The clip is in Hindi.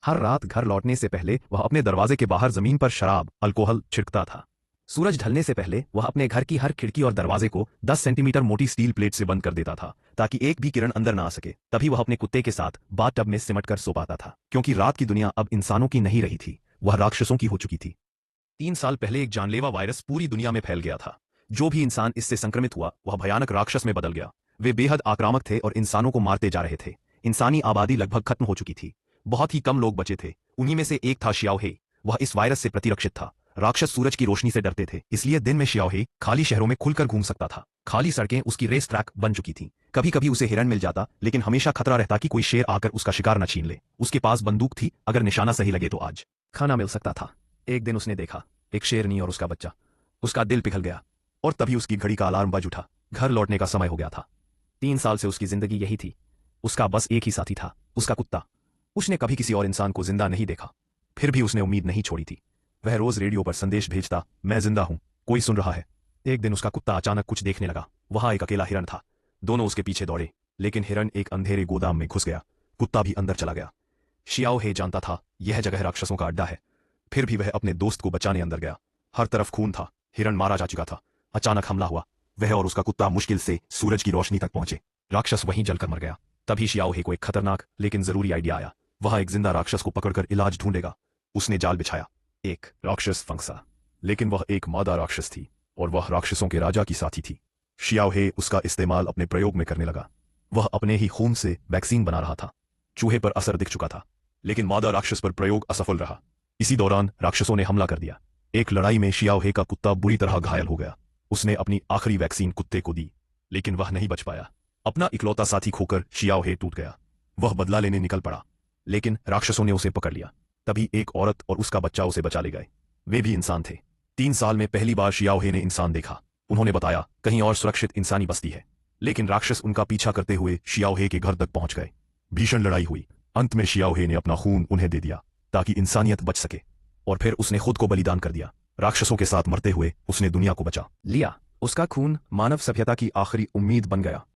हर रात घर लौटने से पहले वह अपने दरवाजे के बाहर जमीन पर शराब अल्कोहल छिड़कता था। सूरज ढलने से पहले वह अपने घर की हर खिड़की और दरवाजे को 10 सेंटीमीटर मोटी स्टील प्लेट से बंद कर देता था, ताकि एक भी किरण अंदर ना आ सके। तभी वह अपने कुत्ते के साथ बाथ टब में सिमट कर सो पाता था, क्योंकि रात की दुनिया अब इंसानों की नहीं रही थी, वह राक्षसों की हो चुकी थी। 3 साल पहले एक जानलेवा वायरस पूरी दुनिया में फैल गया था। जो भी इंसान इससे संक्रमित हुआ वह भयानक राक्षस में बदल गया। वे बेहद आक्रामक थे और इंसानों को मारते जा रहे थे। इंसानी आबादी लगभग खत्म हो चुकी थी। बहुत ही कम लोग बचे थे। उन्हीं में से एक था शियाओ हे। वह इस वायरस से प्रतिरक्षित था। राक्षस सूरज की रोशनी से डरते थे, इसलिए दिन में शियाओ हे खाली शहरों में खुलकर घूम सकता था। खाली सड़कें उसकी रेस ट्रैक बन चुकी थीं। कभी कभी उसे हिरण मिल जाता, लेकिन हमेशा खतरा रहता कि कोई शेर आकर उसका शिकार न छीन ले। उसके पास बंदूक थी, अगर निशाना सही लगे तो आज खाना मिल सकता था। एक दिन उसने देखा एक शेरनी और उसका बच्चा। उसका दिल पिघल गया और तभी उसकी घड़ी का अलार्म बज उठा। घर लौटने का समय हो गया था। 3 साल से उसकी जिंदगी यही थी। उसका बस एक ही साथी था, उसका कुत्ता। उसने कभी किसी और इंसान को जिंदा नहीं देखा, फिर भी उसने उम्मीद नहीं छोड़ी थी। वह रोज रेडियो पर संदेश भेजता, मैं जिंदा हूं, कोई सुन रहा है। एक दिन उसका कुत्ता अचानक कुछ देखने लगा। वहां एक अकेला हिरण था। दोनों उसके पीछे दौड़े, लेकिन हिरण एक अंधेरे गोदाम में घुस गया। कुत्ता भी अंदर चला गया। शियाओ हे जानता था यह जगह राक्षसों का अड्डा है, फिर भी वह अपने दोस्त को बचाने अंदर गया। हर तरफ खून था, हिरण मारा जा चुका था। अचानक हमला हुआ। वह और उसका कुत्ता मुश्किल से सूरज की रोशनी तक पहुंचे। राक्षस वहीं जलकर मर गया। तभी शियाओ हे को एक खतरनाक लेकिन जरूरी आइडिया आया। वह एक जिंदा राक्षस को पकड़कर इलाज ढूंढेगा। उसने जाल बिछाया। एक राक्षस फंसा, लेकिन वह एक मादा राक्षस थी और वह राक्षसों के राजा की साथी थी। शियाओ हे उसका इस्तेमाल अपने प्रयोग में करने लगा। वह अपने ही खून से वैक्सीन बना रहा था। चूहे पर असर दिख चुका था, लेकिन मादा राक्षस पर प्रयोग असफल रहा। इसी दौरान राक्षसों ने हमला कर दिया। एक लड़ाई में शियाओ हे का कुत्ता बुरी तरह घायल हो गया। उसने अपनी आखिरी वैक्सीन कुत्ते को दी, लेकिन वह नहीं बच पाया। अपना इकलौता साथी खोकर शियाओ हे टूट गया। वह बदला लेने निकल पड़ा, लेकिन राक्षसों ने उसे पकड़ लिया। तभी एक औरत और उसका बच्चा उसे बचा ले गए। वे भी इंसान थे। 3 साल में पहली बार शियाओ हे ने इंसान देखा। उन्होंने बताया कहीं और सुरक्षित इंसानी बस्ती है, लेकिन राक्षस उनका पीछा करते हुए शियाओ हे के घर तक पहुंच गए। भीषण लड़ाई हुई। अंत में शियाओ हे ने अपना खून उन्हें दे दिया ताकि इंसानियत बच सके, और फिर उसने खुद को बलिदान कर दिया। राक्षसों के साथ मरते हुए उसने दुनिया को बचा लिया। उसका खून मानव सभ्यता की आखिरी उम्मीद बन गया।